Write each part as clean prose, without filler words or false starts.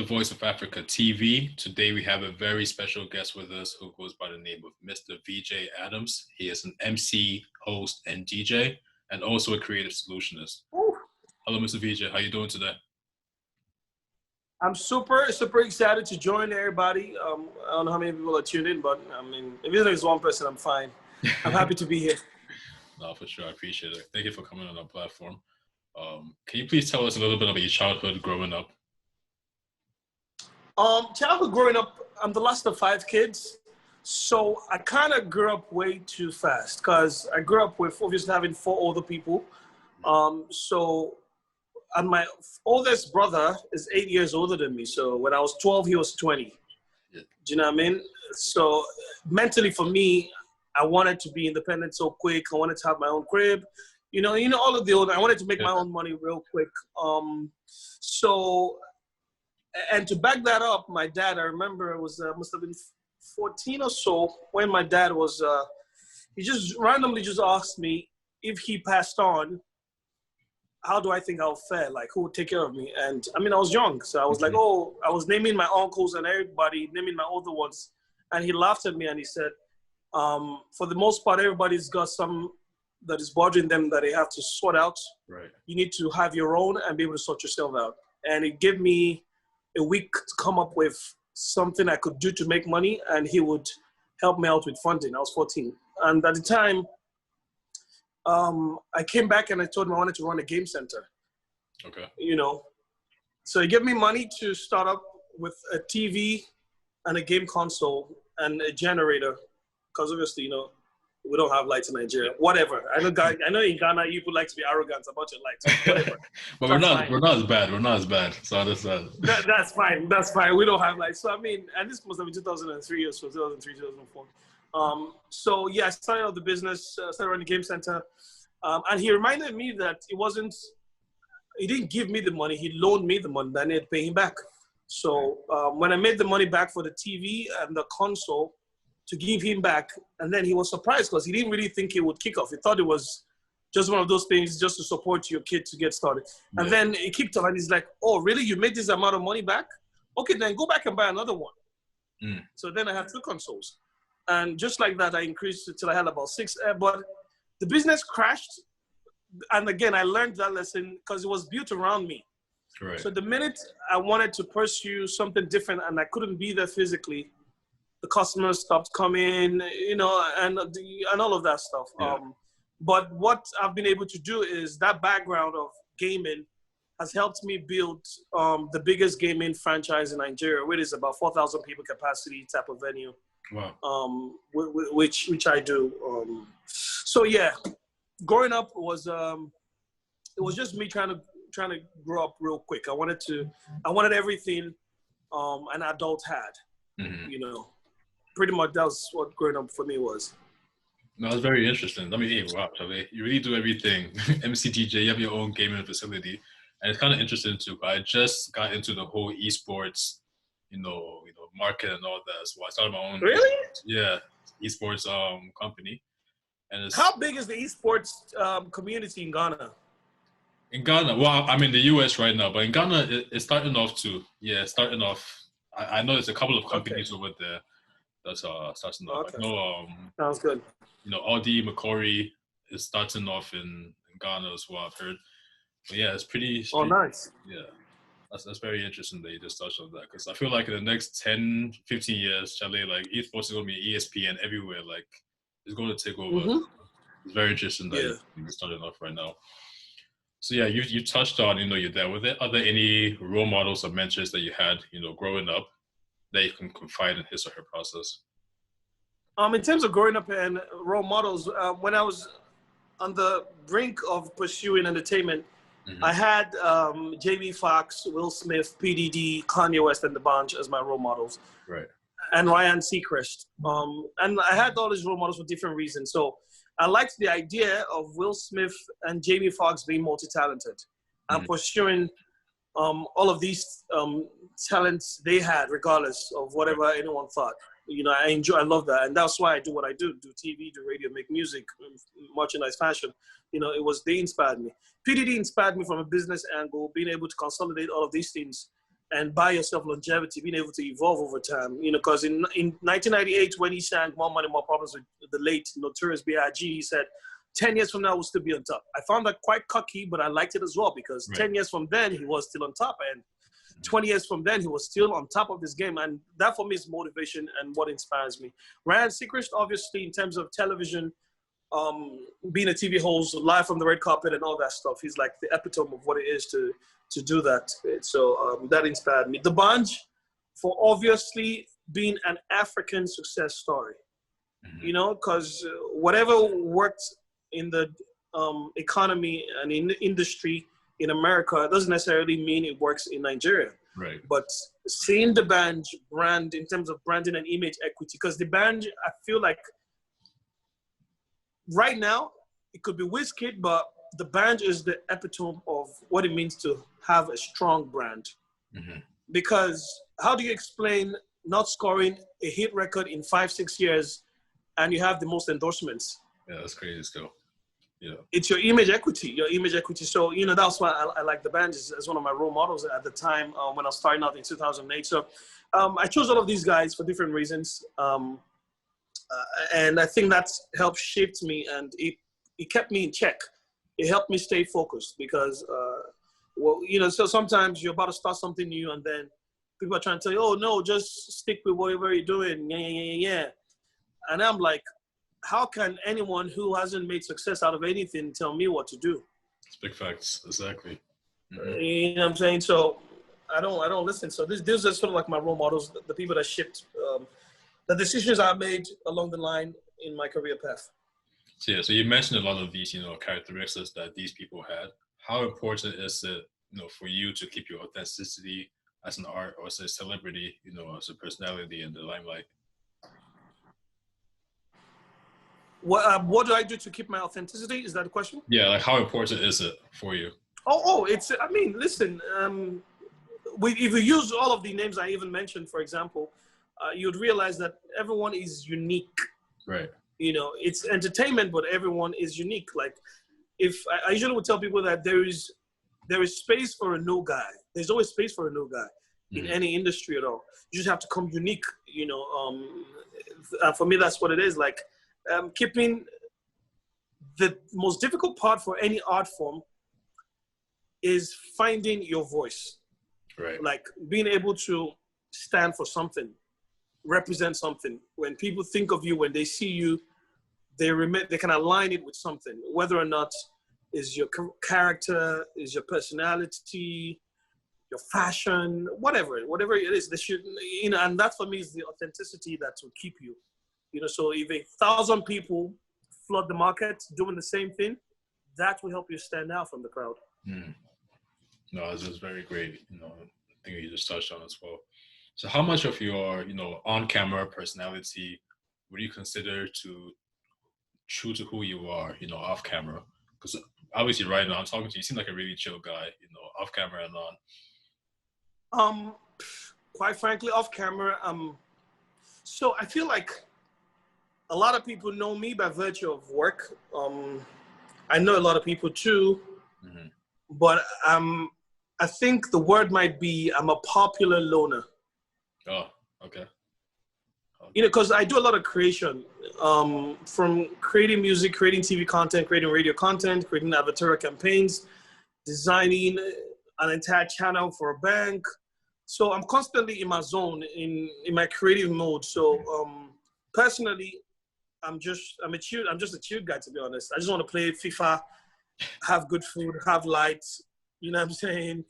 the Voice of Africa TV. Today we have a very special guest with us who goes by the name of Mr. VJ Adams. He is an MC, host, and DJ, and also a creative solutionist. Ooh. Hello, Mr. VJ. How you doing today? I'm super excited to join everybody. I don't know how many people are tuned in, but I mean, if it's one person, I'm fine. I'm happy to be here. No, for sure. I appreciate it. Thank you for coming on our platform. Can you please tell us a little bit about your childhood growing up? Childhood growing up, I'm the last of 5 kids. So I kind of grew up way too fast because I grew up with obviously having 4 older people. And my oldest brother is 8 years older than me. So when I was 12, he was 20. Yeah. Do you know what I mean? So mentally for me, I wanted to be independent so quick. I wanted to have my own crib. You know, all of the old, I wanted to make my own money real quick. And to back that up, my dad, I remember it was, must have been 14 or so when my dad was, he just randomly just asked me if he passed on, how do I think I'll fare? Like, who would take care of me? And I mean, I was young. So I was like, oh, I was naming my uncles and everybody, naming my older ones. And he laughed at me and he said, for the most part, everybody's got some that is bothering them that they have to sort out. Right. You need to have your own and be able to sort yourself out. And it gave me a week to come up with something I could do to make money, and he would help me out with funding. I was 14. And at the time, I came back and I told him I wanted to run a game center. Okay. You know, so he gave me money to start up with a TV and a game console and a generator, because obviously, you know, we don't have lights in Nigeria. Whatever. I know in Ghana you would like to be arrogant about your lights. Whatever. But we're not as bad. We're not as bad. So I understand. That's fine. That's fine. We don't have lights. So I mean, and this must have been 2003 or so, 2003, 2004. So yeah, I started out the business, started running the game center. And he reminded me that he didn't give me the money, he loaned me the money, then I had to pay him back. So when I made the money back for the TV and the console to give him back, and then he was surprised because he didn't really think it would kick off. He thought it was just one of those things just to support your kid to get started. And then it kicked off and he's like, oh, really? You made this amount of money back? Okay, then go back and buy another one. So then I had 2 consoles. And just like that, I increased it till I had about 6. But the business crashed. And again, I learned that lesson because it was built around me. Right. So the minute I wanted to pursue something different and I couldn't be there physically, the customers stopped coming, you know, and all of that stuff. Yeah. But what I've been able to do is that background of gaming has helped me build the biggest gaming franchise in Nigeria, which is about 4,000 people capacity type of venue. Wow. Which I do. So yeah, growing up was it was just me trying to grow up real quick. I wanted everything an adult had. You know, pretty much that was what growing up for me was. No, that's very interesting. I mean, wow, Chale, you really do everything. MCDJ, you have your own gaming facility, and it's kind of interesting too. I just got into the whole esports, you know, market and all that. So I started my own. Really? Esports company. And how big is the esports community in Ghana? In Ghana, well, I'm in the US right now, but in Ghana, it's starting off too. Yeah, starting off. I know there's a couple of companies over there that's starting off. Okay. I know, sounds good. You know, Audi McCory is starting off in Ghana as well, I've heard. But yeah, it's pretty. Nice. Yeah, that's very interesting that you just touched on that, because I feel like in the next 10, 15 years, Chale, like esports is going to be ESPN everywhere. Like, it's going to take over. It's very interesting that you're starting off right now. So yeah, you touched on, you know, your dad. Were there any role models or mentors that you had, you know, growing up that you can confide in his or her process? In terms of growing up and role models, when I was on the brink of pursuing entertainment, I had Jamie Foxx, Will Smith, PDD, Kanye West, and The Bunch as my role models. Right. And Ryan Seacrest. And I had all these role models for different reasons. So I liked the idea of Will Smith and Jamie Foxx being multi-talented and pursuing all of these talents they had, regardless of whatever anyone thought. You know, I love that. And that's why I do what I do TV, do radio, make music, merchandise, fashion. You know, they inspired me. PDD inspired me from a business angle, being able to consolidate all of these things and buy yourself longevity, being able to evolve over time. You know, because in 1998, when he sang More Money, More Problems with the late Notorious B.I.G., he said, 10 years from now, we'll still be on top. I found that quite cocky, but I liked it as well, because 10 years from then, he was still on top. And 20 years from then, he was still on top of this game. And that, for me, is motivation and what inspires me. Ryan Seacrest, obviously, in terms of television, being a TV host, live from the red carpet and all that stuff, he's like the epitome of what it is to do that. So that inspired me. The Banj, for obviously being an African success story, you know, because whatever worked in the economy and in the industry in America doesn't necessarily mean it works in Nigeria. Right. But seeing the Banj brand in terms of branding and image equity, because the Banj, I feel like right now it could be Wizkid, but the Banj is the epitome of what it means to have a strong brand. Because how do you explain not scoring a hit record in 5-6 years and you have the most endorsements? Yeah, that's crazy still. Yeah. It's your image equity, So, you know, that's why I like the Banj as one of my role models at the time when I was starting out in 2008. So I chose all of these guys for different reasons. And I think that's helped shape me, and it kept me in check. It helped me stay focused because, well, you know, so sometimes you're about to start something new and then people are trying to tell you, oh, no, just stick with whatever you're doing. Yeah. And I'm like, how can anyone who hasn't made success out of anything tell me what to do? It's big facts, exactly. You know what I'm saying? So I don't listen. So these are sort of like my role models, the people that shaped the decisions I made along the line in my career path. So, yeah, so you mentioned a lot of these, you know, characteristics that these people had. How important is it, you know, for you to keep your authenticity as an art or as a celebrity, you know, as a personality in the limelight? What do I do to keep my authenticity? Is that the question? Yeah, like how important is it for you? It's, I mean, listen, if you use all of the names I even mentioned, for example, you'd realize that everyone is unique. Right. You know, it's entertainment, but everyone is unique. Like, if I usually would tell people that there is space for a new guy. There's always space for a new guy in any industry at all. You just have to come unique, you know. For me, that's what it is. Like, keeping the most difficult part for any art form is finding your voice. Right. Like being able to stand for something, represent something. When people think of you, when they see you, they can align it with something, whether or not is your character, is your personality, your fashion, whatever it is. They should, you know, and that for me is the authenticity that will keep you. You know, so if 1,000 people flood the market doing the same thing, that will help you stand out from the crowd. No, this is very great. You know, I think you just touched on as well. So how much of your, you know, on-camera personality would you consider to true to who you are, you know, off camera? Because obviously right now I'm talking to you, you seem like a really chill guy, you know, off camera and on. Quite frankly, off camera, so I feel like a lot of people know me by virtue of work. I know a lot of people too, but I think the word might be I'm a popular loner. Oh, okay. You know, because I do a lot of creation, from creating music, creating TV content, creating radio content, creating advertorial campaigns, designing an entire channel for a bank. So I'm constantly in my zone, in my creative mode. So personally, I'm just a chill guy, to be honest. I just want to play FIFA, have good food, have lights. You know what I'm saying?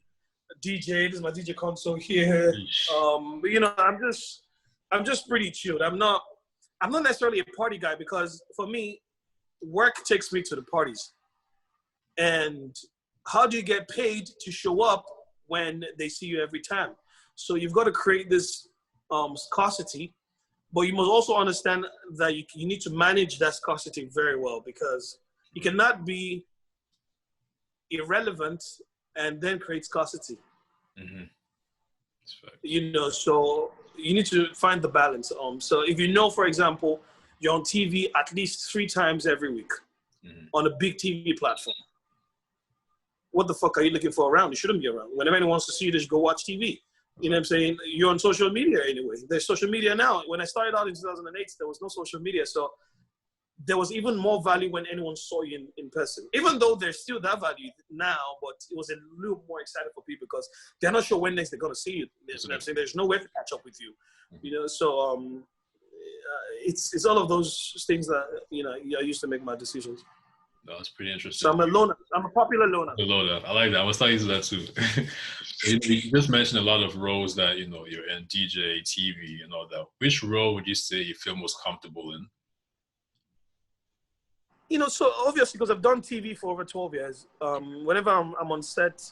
DJ, this is my DJ console here. But you know, I'm just pretty chilled. I'm not necessarily a party guy, because for me, work takes me to the parties. And how do you get paid to show up when they see you every time? So you've got to create this scarcity, but you must also understand that you need to manage that scarcity very well, because you cannot be irrelevant and then create scarcity. You know, so you need to find the balance. So if you know, for example, you're on TV at least 3 times every week on a big TV platform, what the fuck are you looking for around? You shouldn't be around. When anyone wants to see you, just go watch TV. You know what I'm saying? You're on social media anyway. There's social media now. When I started out in 2008, there was no social media. So there was even more value when anyone saw you in person. Even though there's still that value now, but it was a little more exciting for people because they're not sure when next they're going to see you. You know what I'm saying? There's no way to catch up with you. You know, so it's all of those things that, you know, I used to make my decisions. No, that's pretty interesting. So I'm a loner. I'm a popular loner. A loner. I like that. I was telling you that too. You just mentioned a lot of roles that, you know, you're in, DJ, TV, and all that. Which role would you say you feel most comfortable in? You know, so obviously, because I've done TV for over 12 years, whenever I'm on set,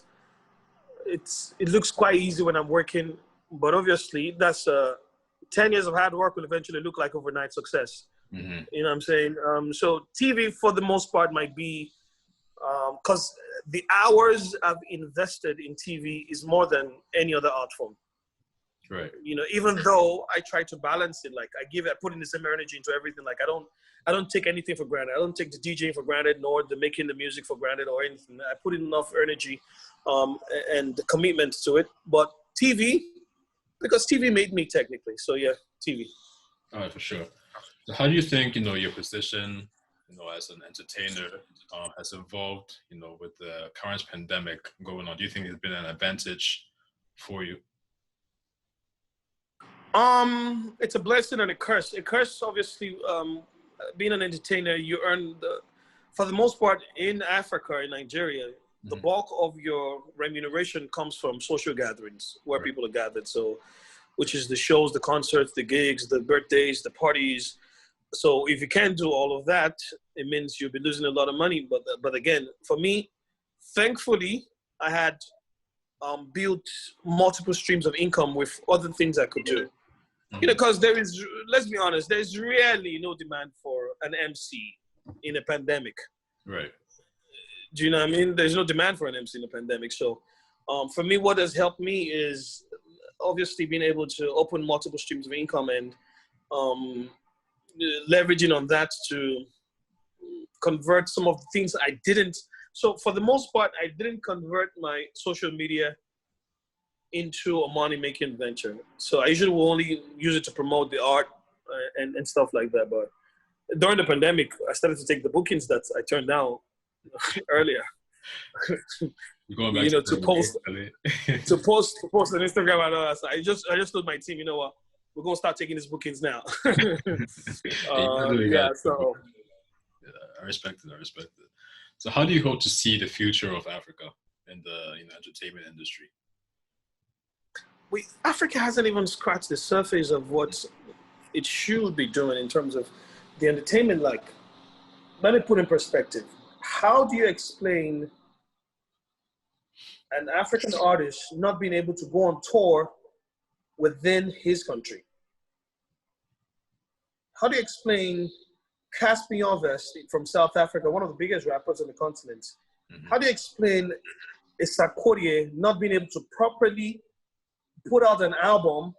it looks quite easy when I'm working. But obviously, that's 10 years of hard work will eventually look like overnight success. Mm-hmm. You know what I'm saying? So TV, for the most part, might be, because the hours I've invested in TV is more than any other art form. Right. You know, even though I try to balance it, like I put in the same energy into everything. Like I don't take anything for granted. I don't take the DJing for granted, nor the making the music for granted or anything. I put in enough energy and the commitment to it. But TV, because TV made me technically. So yeah, TV. All right, for sure. So how do you think, you know, your position, you know, as an entertainer has evolved, you know, with the current pandemic going on? Do you think it's been an advantage for you? It's a blessing and a curse. A curse, obviously, being an entertainer, you earn for the most part in Africa, in Nigeria, the bulk of your remuneration comes from social gatherings where people are gathered. So, which is the shows, the concerts, the gigs, the birthdays, the parties. So if you can't do all of that, it means you'll be losing a lot of money. But again, for me, thankfully, I had built multiple streams of income with other things I could do. You know, because there is, let's be honest, there's really no demand for an MC in a pandemic. Right. Do you know what I mean? There's no demand for an MC in a pandemic. So for me, what has helped me is obviously being able to open multiple streams of income and leveraging on that to convert some of the things I didn't. So for the most part, I didn't convert my social media into a money-making venture. So I usually will only use it to promote the art and stuff like that. But during the pandemic, I started to take the bookings that I turned down earlier. Going back to post on Instagram and all that. So I just told my team, you know what, we're gonna start taking these bookings now. So I respect it. So how do you hope to see the future of Africa in the entertainment industry? Africa hasn't even scratched the surface of what it should be doing in terms of the entertainment. Like, let me put in perspective. How do you explain an African artist not being able to go on tour within his country? How do you explain Caspian West from South Africa, one of the biggest rappers on the continent? How do you explain Issa Korie not being able to properly put out an album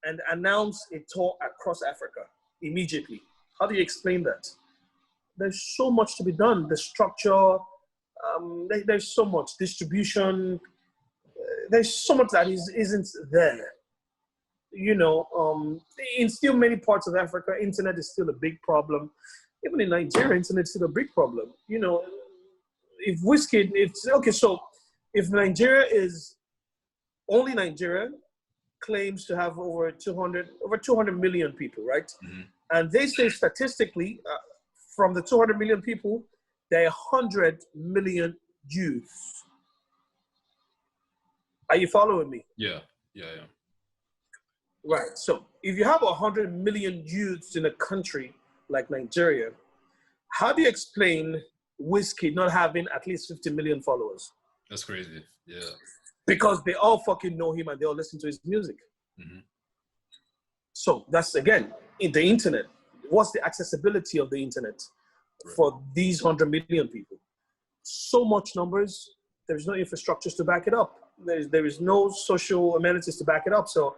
and announce a tour across Africa immediately? How do you explain that? There's so much to be done. The structure, there's so much distribution. There's so much that isn't there. You know, in still many parts of Africa, internet is still a big problem. Even in Nigeria, internet is still a big problem. You know, if Nigeria is only Nigeria claims to have over 200 million people, right? And they say statistically, from the 200 million people, there are 100 million youths. Are you following me? Yeah. Right. So if you have 100 million youths in a country like Nigeria, how do you explain Wizkid not having at least 50 million followers? That's crazy. Yeah. Because they all fucking know him and they all listen to his music. So that's, again, in the internet. What's the accessibility of the internet for these 100 million people? So much numbers. There's no infrastructures to back it up. There is no social amenities to back it up. So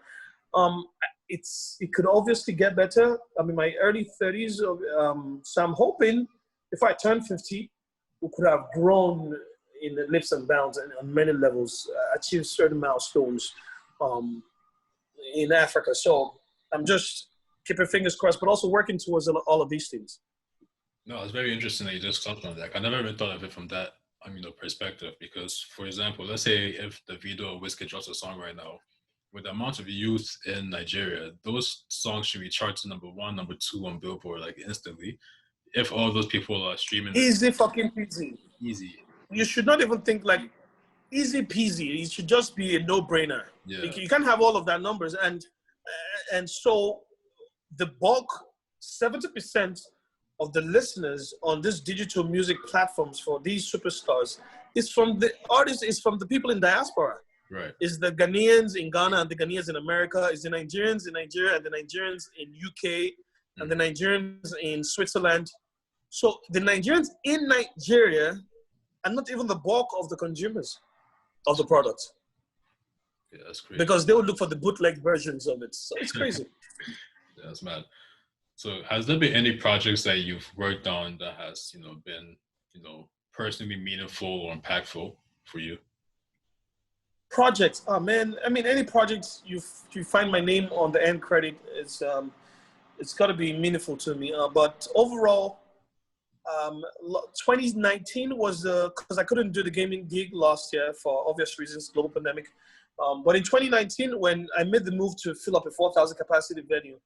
it could obviously get better. I'm in my early 30s. So I'm hoping if I turn 50, we could have grown in leaps and bounds and on many levels, achieved certain milestones um, in Africa. So I'm just keeping fingers crossed, but also working towards all of these things. No, it's very interesting that you just touched on that. I never even thought of it from that, perspective. Because, for example, let's say if the video of Wizkid drops a song right now, with the amount of youth in Nigeria, those songs should be charted number one, number two on Billboard like instantly. If all those people are streaming, easy fucking peasy. Easy. You should not even think like easy peasy. It should just be a no-brainer. Yeah. You can't have all of that numbers, and so the bulk, 70% of the listeners on these digital music platforms for these superstars is from the artists, is from the people in diaspora. Right. Is the Ghanaians in Ghana and the Ghanaians in America, is the Nigerians in Nigeria and the Nigerians in UK and the Nigerians in Switzerland. So the Nigerians in Nigeria are not even the bulk of the consumers of the product. Yeah, that's crazy. Because they would look for the bootleg versions of it. So it's crazy. Yeah, that's mad. So has there been any projects that you've worked on that has, been, personally meaningful or impactful for you? Projects, oh man, I mean, any projects you find my name on the end credit, it's got to be meaningful to me. But overall, 2019 was because I couldn't do the gaming gig last year for obvious reasons, global pandemic. But in 2019, when I made the move to fill up a 4,000 capacity venue,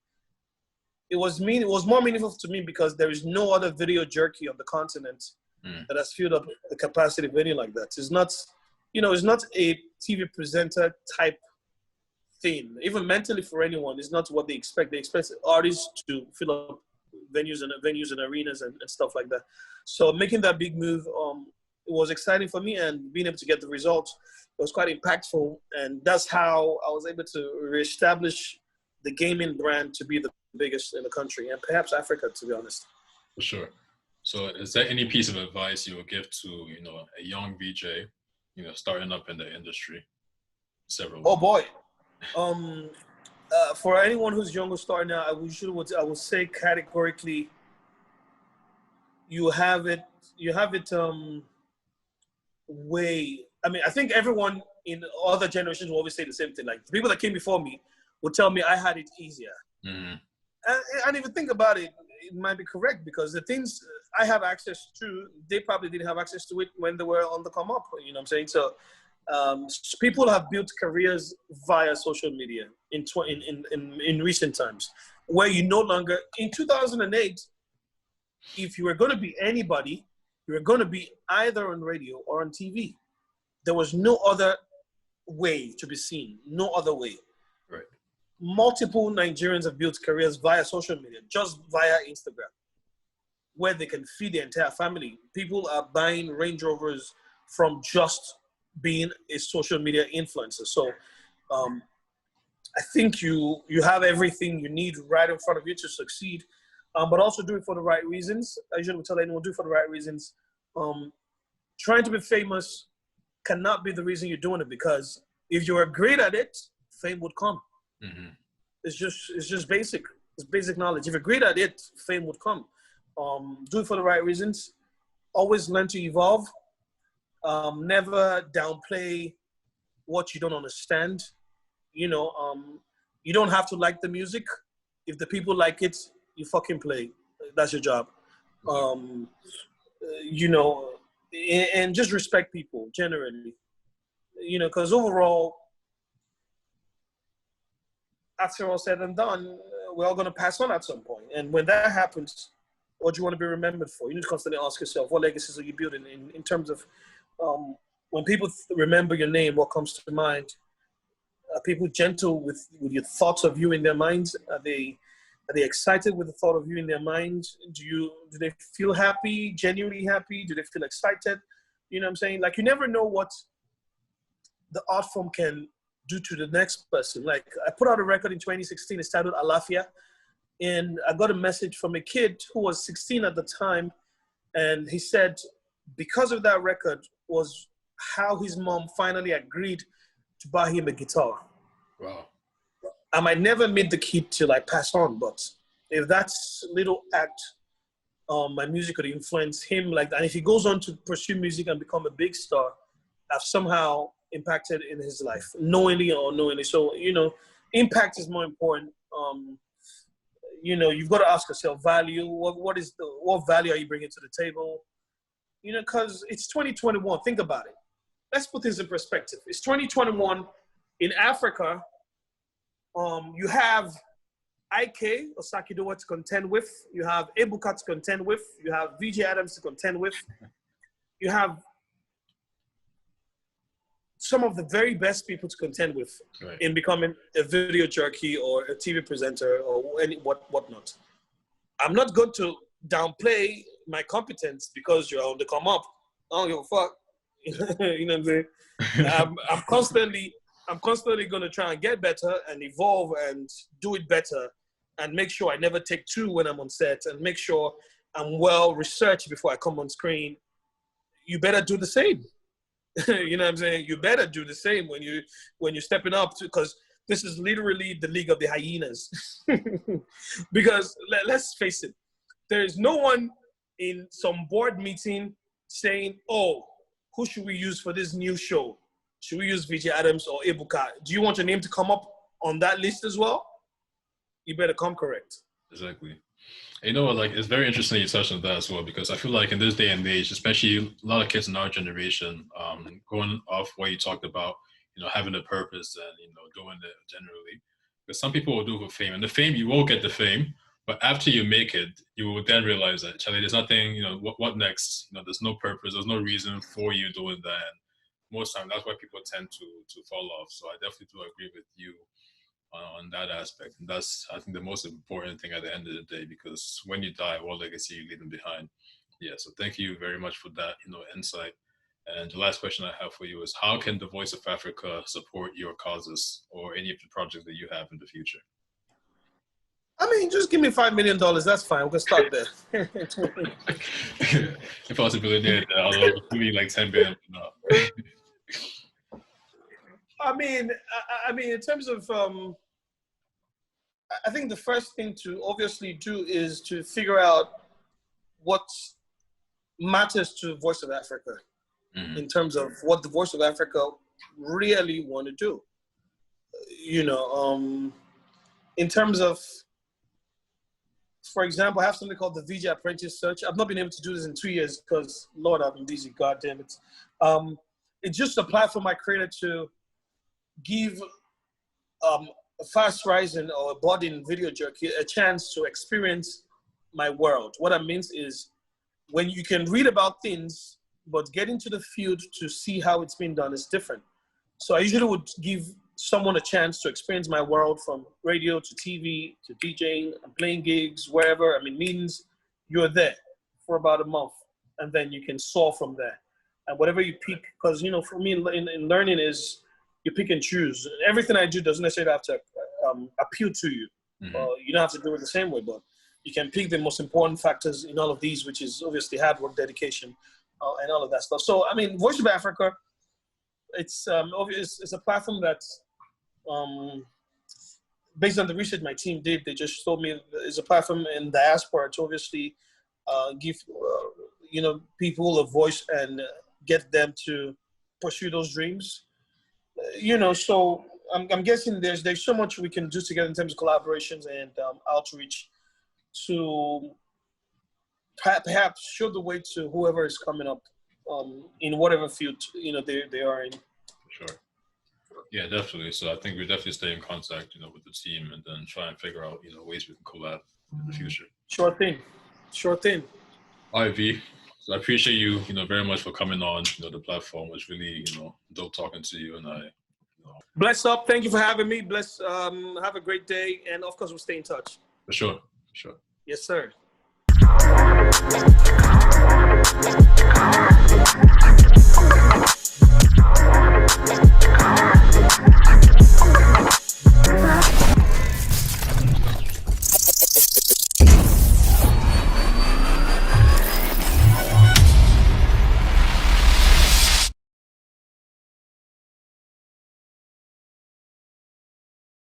it was more meaningful to me because there is no other video jerky on the continent that has filled up a capacity venue like that. It's not, it's not a TV presenter type thing. Even mentally for anyone, it's not what they expect. They expect artists to fill up venues and arenas and stuff like that. So making that big move, it was exciting for me, and being able to get the results, it was quite impactful. And that's how I was able to reestablish the gaming brand to be the biggest in the country and perhaps Africa, to be honest. For sure. So is there any piece of advice you would give to, a young VJ, starting up in the industry? Oh boy. For anyone who's young or starting out, I would say categorically, you have it way. I mean, I think everyone in other generations will always say the same thing. Like the people that came before me would tell me I had it easier. Mm-hmm. And if you think about it, it might be correct, because the things I have access to, they probably didn't have access to it when they were on the come up. You know what I'm saying? So people have built careers via social media in recent times, where you no longer, in 2008, if you were going to be anybody, you were going to be either on radio or on TV. There was no other way to be seen, no other way. Right. Multiple Nigerians have built careers via social media, just via Instagram, where they can feed their entire family. People are buying Range Rovers from just being a social media influencer. So I think you have everything you need right in front of you to succeed, but also do it for the right reasons. I usually tell anyone, do it for the right reasons. Trying to be famous cannot be the reason you're doing it, because if you are great at it, fame would come. Mm-hmm. It's just basic. It's basic knowledge. If you're great at it, fame would come. Do it for the right reasons. Always learn to evolve. Never downplay what you don't understand. You don't have to like the music. If the people like it, you fucking play. That's your job. And just respect people generally. Because overall, after all said and done, we're all going to pass on at some point. And when that happens, what do you want to be remembered for? You need to constantly ask yourself, what legacies are you building in terms of when people remember your name, what comes to mind? Are people gentle with your thoughts of you in their minds? Are they excited with the thought of you in their minds? Do they feel happy, genuinely happy? Do they feel excited? You know what I'm saying? Like, you never know what the art form can do to the next person. Like, I put out a record in 2016, it's titled Alafia, and I got a message from a kid who was 16 at the time, and he said because of that record was how his mom finally agreed to buy him a guitar. Wow. I might never meet the kid till I pass on, but if that little act, my music could influence him like that, and if he goes on to pursue music and become a big star, I've somehow impacted in his life, knowingly or unknowingly. So, impact is more important. You've got to ask yourself, value. What value are you bringing to the table? Because it's 2021. Think about it. Let's put this in perspective. It's 2021 in Africa. You have IK Osakidowa to contend with. You have Ebuka to contend with. You have VJ Adams to contend with. You have some of the very best people to contend with in becoming a video jockey or a TV presenter or whatnot. I'm not going to downplay my competence because you're on the come up. I don't give a fuck. You know what I'm saying? I'm constantly going to try and get better and evolve and do it better and make sure I never take two when I'm on set and make sure I'm well researched before I come on screen. You better do the same. You know what I'm saying? You better do the same when you're stepping up, because this is literally the league of the hyenas. Because let's face it, there is no one in some board meeting saying, "Oh, who should we use for this new show? Should we use VJ Adams or Ebuka? Do you want your name to come up on that list as well?" You better come correct. Exactly. It's very interesting you touched on that as well, because I feel like in this day and age, especially a lot of kids in our generation, going off what you talked about, having a purpose and, doing it generally. Because some people will do it for fame, and the fame, you will get the fame, but after you make it, you will then realize that, Charlie, there's nothing, what next? There's no purpose, there's no reason for you doing that. And most times that's why people tend to fall off. So I definitely do agree with you on that aspect. And that's, I think, the most important thing at the end of the day, because when you die, what legacy you leaving behind? Yeah, so thank you very much for that, insight. And the last question I have for you is, how can the Voice of Africa support your causes or any of the projects that you have in the future? I mean, just give me $5 million. That's fine. We can start there. If I was a billionaire, I'll give me like 10 billion. No. I mean, in terms of, I think the first thing to obviously do is to figure out what matters to Voice of Africa in terms of what the Voice of Africa really want to do. In terms of, for example, I have something called the VJ Apprentice Search. I've not been able to do this in 2 years because, Lord, I've been busy. God damn it. It's just a platform I created to give a fast rising or budding video jockey a chance to experience my world. What that means is when you can read about things, but get into the field to see how it's been done is different. So I usually would give someone a chance to experience my world, from radio to TV to DJing and playing gigs, wherever. Meetings, you're there for about a month, and then you can soar from there. And whatever you pick, because, for me in learning is you pick and choose. Everything I do doesn't necessarily have to appeal to you. You don't have to do it the same way, but you can pick the most important factors in all of these, which is obviously hard work, dedication, and all of that stuff. So, Voice of Africa, it's a platform that's, based on the research my team did, they just told me it's a platform in diaspora to obviously give, people a voice and get them to pursue those dreams. So I'm guessing there's so much we can do together in terms of collaborations and outreach to perhaps show the way to whoever is coming up in whatever field they are in. Sure. Yeah, definitely. So I think we definitely stay in contact, with the team, and then try and figure out, ways we can collab in the future. Sure thing. All right, V. So I appreciate you, very much for coming on, the platform. It was really, dope talking to you, and Bless up. Thank you for having me. Bless. Have a great day, and of course, we'll stay in touch. For sure. Yes, sir.